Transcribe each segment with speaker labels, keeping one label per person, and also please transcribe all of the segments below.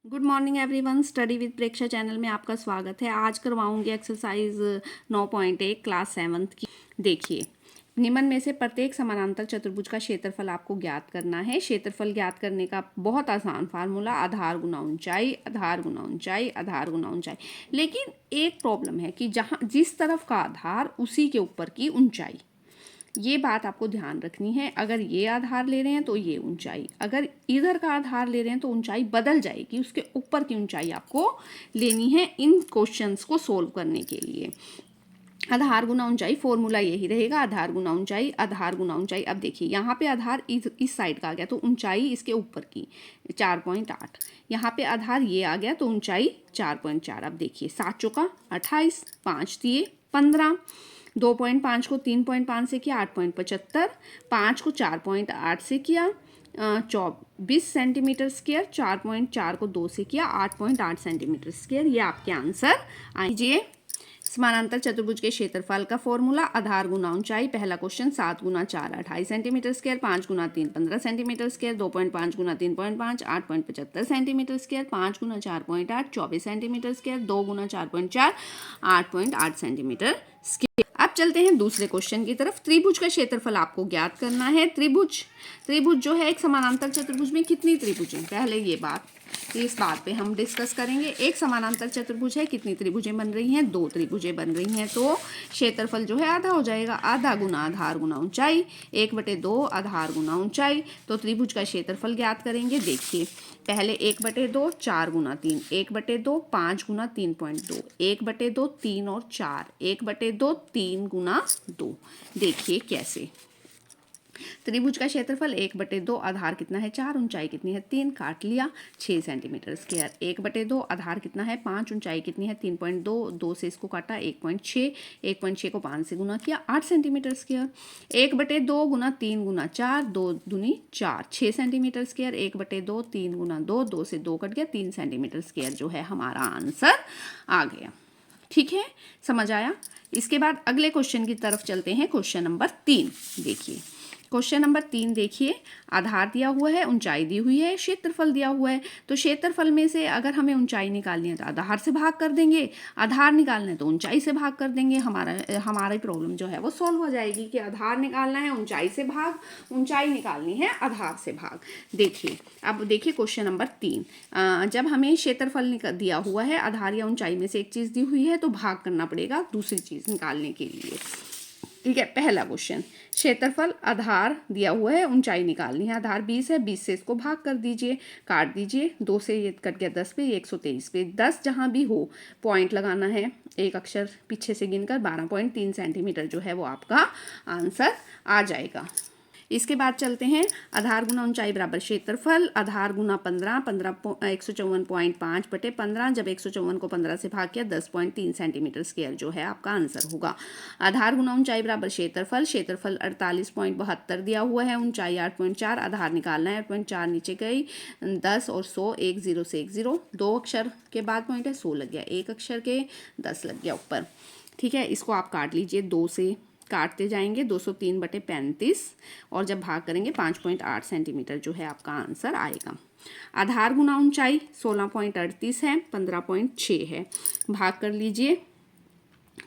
Speaker 1: Good morning everyone. Study with Preksha channel में आपका स्वागत है। आज करवाऊंगी एक्सरसाइज 9.1 क्लास 7th की। देखिए, निम्न में से प्रत्येक समानांतर चतुर्भुज का क्षेत्रफल आपको ज्ञात करना है। क्षेत्रफल ज्ञात करने का बहुत आसान फार्मूला आधार गुना ऊंचाई, आधार गुना ऊंचाई, आधार गुना ऊंचाई। लेकिन एक प्रॉब्लम है कि जहाँ जिस तरफ का आधार उसी के ऊपर की ऊंचाई, ये बात आपको ध्यान रखनी है। अगर ये आधार ले रहे हैं तो ये ऊंचाई, अगर इधर का आधार ले रहे हैं तो ऊंचाई बदल जाएगी, उसके ऊपर की ऊंचाई आपको लेनी है इन क्वेश्चंस को सोल्व करने के लिए। आधार गुना ऊंचाई फॉर्मूला यही रहेगा, आधार गुना ऊंचाई, आधार गुना ऊंचाई। अब देखिए, यहाँ पे आधार इस साइड का आ गया तो ऊंचाई इसके ऊपर की 4.8, यहाँ पे आधार ये आ गया तो ऊंचाई 4.4। अब देखिए, 7 चौका 28, 5 दिए 15, 2.5 को 3.5 से किया 8.75, 5 को 4.8 से किया 24 सेंटीमीटर स्क्वायर, 4.4 को 2 से किया 8.8 सेंटीमीटर स्क्वायर। ये आपके आंसर आइए। समानांतर चतुर्भुज के क्षेत्रफल का फॉर्मूला आधार गुना ऊंचाई। पहला क्वेश्चन, 7 गुना 4 28 सेंटीमीटर स्क्वायर, 5 गुना 3 15 सेंटीमीटर स्क्वायर, 2.5 गुना 3.5 8.75 सेंटीमीटर स्क्वायर, 5 गुना 4.8 24 सेंटीमीटर स्क्वायर, 2 गुना 4.4 8.8 सेंटीमीटर स्क्वायर। अब चलते हैं दूसरे क्वेश्चन की तरफ। त्रिभुज का क्षेत्रफल आपको ज्ञात करना है। त्रिभुज जो है, एक समानांतर चतुर्भुज में कितनी त्रिभुज है, पहले इस बात पे हम डिस्कस करेंगे। एक समानांतर चतुर्भुज है, कितनी त्रिभुजें बन रही हैं, 2 त्रिभुजें बन रही हैं, तो क्षेत्रफल जो है आधा हो जाएगा। आधा गुना आधार गुना ऊंचाई, 1/2 आधार गुना ऊंचाई। तो त्रिभुज का क्षेत्रफल ज्ञात करेंगे। देखिए, पहले 1/2 4 गुना 3, 1/2 5 गुना 3.2, 1/2 3 और 4, 1/2 3 गुना 2। देखिए कैसे त्रिभुज का क्षेत्रफल 1/2, आधार कितना है 4, ऊंचाई कितनी है 3, काट लिया 6 सेंटीमीटर स्क्वायर। 1/2 आधार कितना है 5, ऊंचाई कितनी है 3.2, 2 से इसको काटा 1.6, 1.6 को 5 से गुना किया 8 सेंटीमीटर स्क्वायर। 1/2 गुना 3 गुना 4, 2 दूनी 4, 6 सेंटीमीटर स्क्वायर। 1/2 3 गुना 2, 2 से 2 कट गया 3 सेंटीमीटर स्क्वायर जो है हमारा आंसर आ गया। ठीक है, समझ आया। इसके बाद अगले क्वेश्चन की तरफ चलते हैं। क्वेश्चन नंबर 3 देखिए। क्वेश्चन नंबर 3 देखिए, आधार दिया हुआ है, ऊंचाई दी हुई है, क्षेत्रफल दिया हुआ है। तो क्षेत्रफल में से अगर हमें ऊंचाई निकालनी है तो आधार से भाग कर देंगे, आधार निकालना है तो ऊंचाई से भाग कर देंगे। हमारी प्रॉब्लम जो है वो सॉल्व हो जाएगी कि आधार निकालना है ऊंचाई से भाग, ऊंचाई निकालनी है आधार से भाग। देखिए, अब देखिए क्वेश्चन नंबर 3। जब हमें क्षेत्रफल दिया हुआ है, आधार या ऊंचाई में से एक चीज़ दी हुई है, तो भाग करना पड़ेगा दूसरी चीज़ निकालने के लिए। ठीक है, पहला क्वेश्चन, क्षेत्रफल आधार दिया हुआ है, ऊंचाई निकालनी है। आधार 20 है, 20 से इसको भाग कर दीजिए, काट दीजिए, 2 से ये कट गया 10 पे, 123 पे। 10 जहाँ भी हो पॉइंट लगाना है, एक अक्षर पीछे से गिनकर 12.3 सेंटीमीटर जो है वो आपका आंसर आ जाएगा। इसके बाद चलते हैं, आधार गुना ऊंचाई बराबर क्षेत्रफल। आधार गुना 15, 154.5 बटे 15, जब 154 को 15 से भाग किया 10.3 सेंटीमीटर स्क्वायर जो है आपका आंसर होगा। आधार गुना ऊंचाई बराबर क्षेत्रफल। क्षेत्रफल 48.72 दिया हुआ है, ऊंचाई 8.4, आधार निकालना है 8.4, नीचे गई 10 और 100, 1 0 से 1 0, 2 अक्षर के बाद पॉइंट है 100 लग गया, 1 अक्षर के 10 लग गया ऊपर। ठीक है, इसको आप काट लीजिए, 2 से काटते जाएंगे, 203/35, और जब भाग करेंगे 5.8 सेंटीमीटर जो है आपका आंसर आएगा। आधार गुना ऊंचाई 16.38 है, 15.6 है, भाग कर लीजिए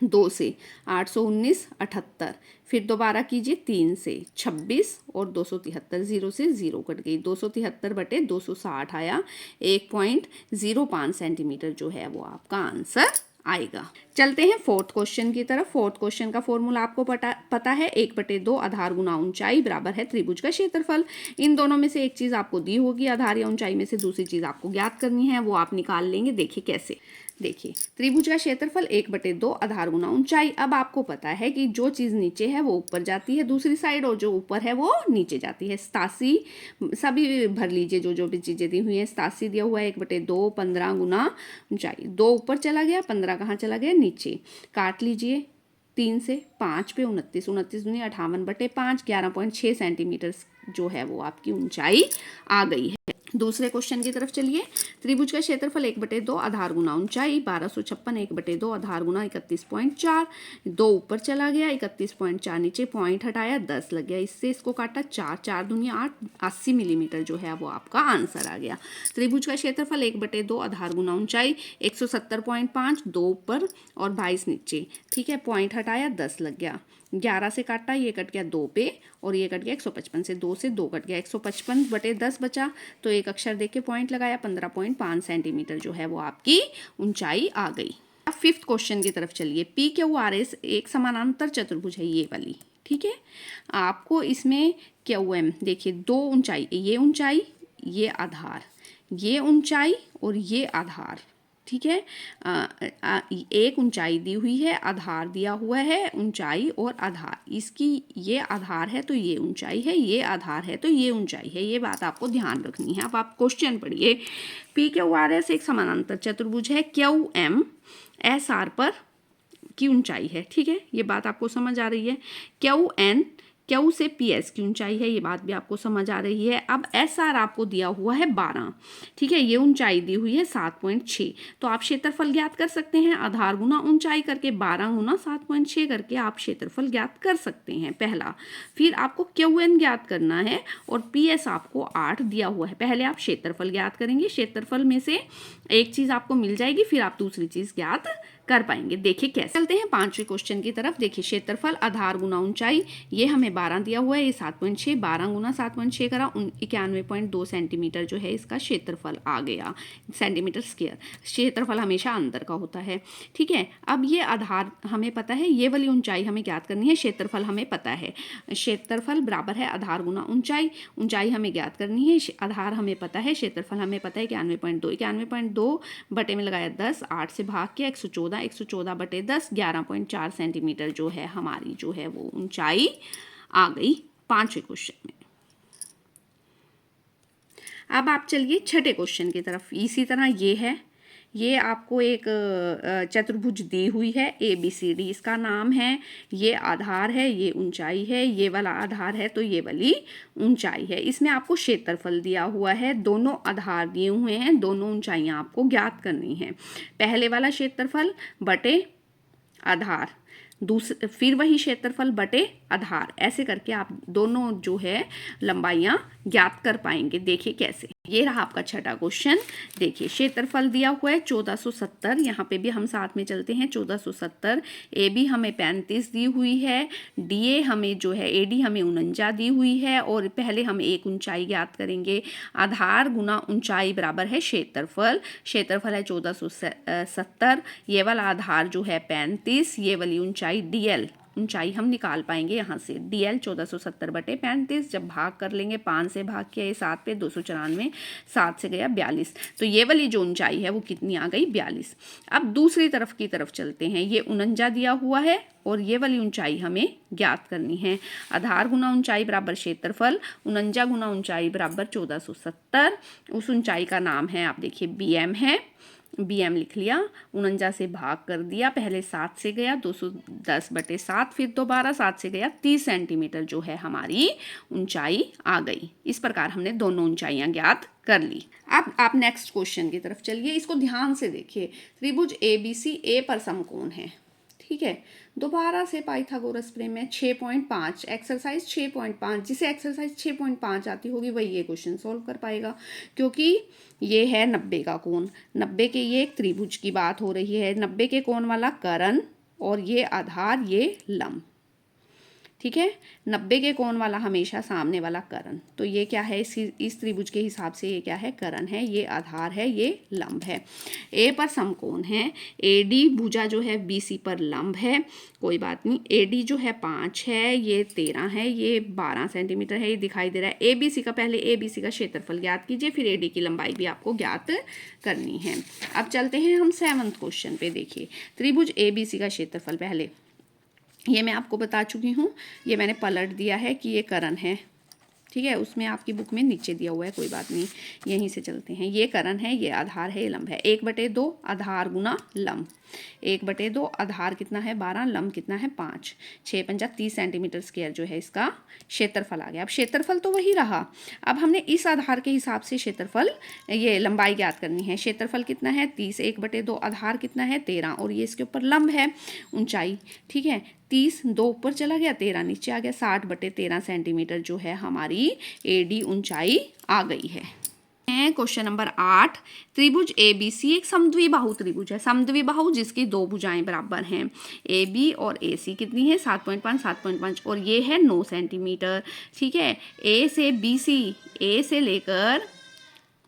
Speaker 1: 2 से, 819 78, फिर दोबारा कीजिए 3 से 26 और 273, 0 से 0 कट गई, 273/260 आया, 1.05 सेंटीमीटर जो है वो आपका आंसर आएगा। चलते हैं फोर्थ क्वेश्चन की तरफ। फोर्थ क्वेश्चन का फॉर्मूला आपको पता है, 1/2 आधार गुना ऊंचाई बराबर है त्रिभुज का क्षेत्रफल। इन दोनों में से एक चीज़ आपको दी होगी, आधार या ऊंचाई में से दूसरी चीज़ आपको ज्ञात करनी है, वो आप निकाल लेंगे। देखिए कैसे। देखिए, त्रिभुज का क्षेत्रफल 1/2 आधार गुना ऊंचाई। अब आपको पता है कि जो चीज़ नीचे है वो ऊपर जाती है दूसरी साइड, और जो ऊपर है वो नीचे जाती है। 87 सभी भर लीजिए, जो भी चीज़ें दी हुई हैं। 87 दिया हुआ है, 1/2 15 गुना ऊंचाई, 2 ऊपर चला गया, 15 कहाँ चला गया नीचे, काट लीजिए 3 से 5 पे 29, 29 दूनी 58/5, 11.6 सेंटीमीटर जो है वो आपकी ऊंचाई आ गई है। दूसरे क्वेश्चन की तरफ चलिए। त्रिभुज का क्षेत्रफल 1/2 आधार गुना ऊंचाई 1256, 1/2 आधार गुना 31.4, 2 ऊपर चला गया, 31.4 नीचे, पॉइंट हटाया, 10 लग गया, इससे इसको काटा, 4 4 दूनी 8, 80 मिलीमीटर जो है वो आपका आंसर आ गया। त्रिभुज का क्षेत्रफल 1/2 आधार गुना ऊंचाई 170.5, 2 ऊपर और 22 नीचे, ठीक है, पॉइंट हटाया, 10 लग गया, 11 से काटा, ये कट गया 2 पे और ये कट गया 155 से, 2 से 2 कट गया, 155/10 बचा, तो एक अक्षर देख के पॉइंट लगाया, 15.5 सेंटीमीटर जो है वो आपकी ऊंचाई आ गई। अब फिफ्थ क्वेश्चन की तरफ चलिए। पी क्यू आर एस एक समानांतर चतुर्भुज है, ये वाली, ठीक है। आपको इसमें क्यू एम देखिए, 2 ऊंचाई, ये आधार, ये ऊंचाई और ये आधार, ठीक है। एक ऊंचाई दी हुई है, आधार दिया हुआ है, ऊंचाई और आधार, इसकी ये आधार है तो ये ऊंचाई है, ये आधार है तो ये ऊंचाई है, ये बात आपको ध्यान रखनी है। अब आप क्वेश्चन पढ़िए। पी क्यू आर एस एक समानांतर चतुर्भुज है, क्यू एम एस आर पर की ऊंचाई है, ठीक है, ये बात आपको समझ आ रही है। क्यू एन क्यू से पी एस की ऊंचाई है, ये बात भी आपको समझ आ रही है। अब एस आर आपको दिया हुआ है 12, ठीक है, ये ऊंचाई दी हुई है 7.6, तो आप क्षेत्रफल ज्ञात कर सकते हैं। आधार गुना ऊंचाई करके 12 गुना 7.6 करके आप क्षेत्रफल ज्ञात कर सकते हैं, पहला। फिर आपको क्यू एन ज्ञात करना है और पी एस आपको 8 दिया हुआ है। पहले आप क्षेत्रफल ज्ञात करेंगे, क्षेत्रफल में से एक चीज़ आपको मिल जाएगी, फिर आप दूसरी चीज़ ज्ञात कर पाएंगे। देखिए कैसे। चलते हैं पांचवें क्वेश्चन की तरफ। देखिए क्षेत्रफल आधार गुना ऊंचाई, ये हमें 12 दिया हुआ है, ये 7.6, 12 गुना 7.6 करा 91.2 सेंटीमीटर जो है इसका क्षेत्रफल आ गया, सेंटीमीटर स्क्वायर। क्षेत्रफल हमेशा अंदर का होता है, ठीक है। अब ये आधार हमें पता है, ये वाली ऊंचाई हमें ज्ञात करनी है, क्षेत्रफल हमें पता है। क्षेत्रफल बराबर है आधार गुना ऊंचाई, ऊंचाई हमें ज्ञात करनी है, आधार हमें पता है, क्षेत्रफल हमें पता है 91.2, 91.2 बटे में लगाया 10, 8 से भाग किया 114, 114/10, 11.4 सेंटीमीटर जो है हमारी जो है वो ऊंचाई आ गई पांचवें क्वेश्चन में। अब आप चलिए छठे क्वेश्चन की तरफ। इसी तरह ये आपको एक चतुर्भुज दी हुई है ABCD, इसका नाम है, ये आधार है, ये ऊंचाई है, ये वाला आधार है तो ये वाली ऊंचाई है। इसमें आपको क्षेत्रफल दिया हुआ है, दोनों आधार दिए हुए हैं, दोनों ऊंचाइयां आपको ज्ञात करनी है। पहले वाला क्षेत्रफल बटे आधार, दूसरे फिर वही क्षेत्रफल बटे आधार, ऐसे करके आप दोनों जो है लंबाइयां ज्ञात कर पाएंगे। देखिए कैसे। ये रहा आपका छठा क्वेश्चन। देखिए क्षेत्रफल दिया हुआ है 1470, यहाँ पे भी हम साथ में चलते हैं 1470। AB हमें 35 दी हुई है, DA हमें जो है AD हमें 49 दी हुई है, और पहले हम एक ऊंचाई ज्ञात करेंगे। आधार गुना ऊंचाई बराबर है क्षेत्रफल, क्षेत्रफल है 1470, ये वाला आधार जो है 35, ये वाली ऊंचाई DL, ऊंचाई हम निकाल पाएंगे यहाँ से, DL 1470/35, जब भाग कर लेंगे 5 से भाग किया, ये 7 पे 294, 7 से गया 42, तो ये वाली जो ऊंचाई है वो कितनी आ गई 42। अब दूसरी तरफ की तरफ चलते हैं। ये 49 दिया हुआ है और ये वाली ऊंचाई हमें ज्ञात करनी है। आधार गुना ऊंचाई बराबर क्षेत्रफल, 49 गुना ऊंचाई बराबर 1470, उस ऊंचाई का नाम है, आप देखिए BM है, BM लिख लिया, 49 से भाग कर दिया, पहले 7 से गया 210/7, फिर दोबारा 7 से गया 30 सेंटीमीटर जो है हमारी ऊंचाई आ गई। इस प्रकार हमने दोनों ऊंचाइयां ज्ञात कर ली। अब आप नेक्स्ट क्वेश्चन की तरफ चलिए, इसको ध्यान से देखिए। त्रिभुज ABC A पर समकोण है, ठीक है। दोबारा से पाइथागोरस प्रमेय 6.5, एक्सरसाइज 6.5, जिसे एक्सरसाइज 6.5 आती होगी वही ये क्वेश्चन सॉल्व कर पाएगा, क्योंकि ये है 90 का कोण, 90 के, ये एक त्रिभुज की बात हो रही है, 90 के कोण वाला कर्ण और ये आधार, ये लंब, ठीक है। 90 के कोण वाला हमेशा सामने वाला कर्ण, तो ये क्या है, इस त्रिभुज के हिसाब से ये क्या है, कर्ण है, ये आधार है, ये लंब है। A पर समकोण है, AD भुजा जो है BC पर लंब है, कोई बात नहीं। AD जो है 5 है, ये 13 है, ये 12 सेंटीमीटर है, ये दिखाई दे रहा है। ABC का, पहले ABC का क्षेत्रफल ज्ञात कीजिए, फिर AD की लंबाई भी आपको ज्ञात करनी है। अब चलते हैं हम 7वें क्वेश्चन पे। देखिए त्रिभुज ABC का क्षेत्रफल, पहले ये मैं आपको बता चुकी हूँ, ये मैंने पलट दिया है कि ये कर्ण है, ठीक है, उसमें आपकी बुक में नीचे दिया हुआ है, कोई बात नहीं, यहीं से चलते हैं। ये करण है, ये आधार है, ये लंब है। 1/2 आधार गुना लंब, 1/2 आधार कितना है 12, लंब कितना है 5, 6 पंजा 30 सेंटीमीटर स्क्वायर जो है इसका क्षेत्रफल आ गया। अब क्षेत्रफल तो वही रहा, अब हमने इस आधार के हिसाब से क्षेत्रफल, ये लंबाई ज्ञात करनी है। क्षेत्रफल कितना है 30, 1/2 आधार कितना है 13, और ये इसके ऊपर लंब है, ऊंचाई, ठीक है। 30 2 ऊपर चला गया, 13 नीचे आ गया, 60/13 सेंटीमीटर जो है हमारी AD ऊंचाई आ गई है। क्वेश्चन नंबर 8, त्रिभुज ABC एक समद्विबाहु त्रिभुज है। समद्विबाहु जिसकी 2 भुजाएं बराबर हैं। AB और AC कितनी है 7.5 7.5, और ये है 9 सेंटीमीटर, ठीक है। A से BC, A से लेकर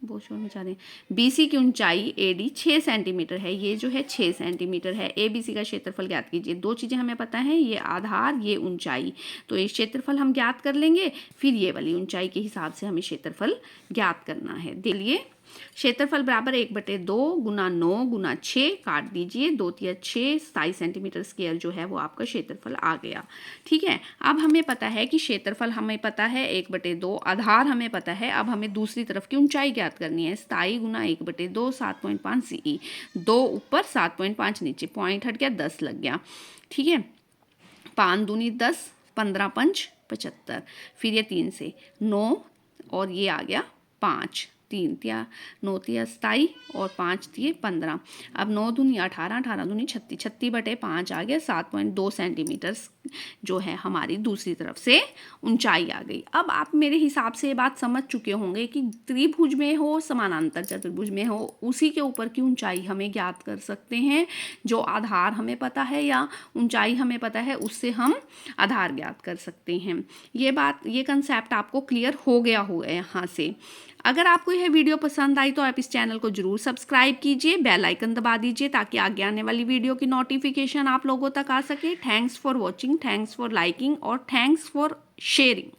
Speaker 1: बहुत शोर मचा रहे हैं, BC की ऊंचाई AD 6 सेंटीमीटर है, ये जो है 6 सेंटीमीटर है। ABC का क्षेत्रफल ज्ञात कीजिए। 2 चीज़ें हमें पता है, ये आधार, ये ऊंचाई, तो ये क्षेत्रफल हम ज्ञात कर लेंगे, फिर ये वाली ऊंचाई के हिसाब से हमें क्षेत्रफल ज्ञात करना है। देखिए क्षेत्रफल बराबर 1/2 गुना 9 गुना 6, काट दीजिए, 2 तिया 6, 27 सेंटीमीटर स्क्वायर जो है वो आपका क्षेत्रफल आ गया, ठीक है। अब हमें पता है कि क्षेत्रफल हमें पता है 1/2, आधार हमें पता है। अब हमें दूसरी तरफ की ऊंचाई ज्ञात करनी है। 27 गुना 1/2 7.5 CE, 2 ऊपर 7.5 नीचे, पॉइंट हट गया, 10 लग गया, ठीक है। 5 दूनी 10, 15 पंच 75, फिर ये 3 से 9, और ये आ गया 5, 3 तिया 9 तिया 27, और 5 तिये 15। अब 9 दूनी 18, 18 दूनी 36, 36/5 आ गया, 7.2 सेंटीमीटर जो है हमारी दूसरी तरफ से ऊंचाई आ गई। अब आप मेरे हिसाब से ये बात समझ चुके होंगे कि त्रिभुज में हो, समानांतर चतुर्भुज में हो, उसी के ऊपर की ऊंचाई हमें ज्ञात कर सकते हैं। जो आधार हमें पता है या ऊंचाई हमें पता है, उससे हम आधार ज्ञात कर सकते हैं। ये बात, ये कंसेप्ट आपको क्लियर हो गया होगा यहाँ से। अगर आपको यह वीडियो पसंद आई तो आप इस चैनल को जरूर सब्सक्राइब कीजिए, बेल आइकन दबा दीजिए ताकि आगे आने वाली वीडियो की नोटिफिकेशन आप लोगों तक आ सके। Thanks for watching, thanks for liking, और थैंक्स फॉर शेयरिंग।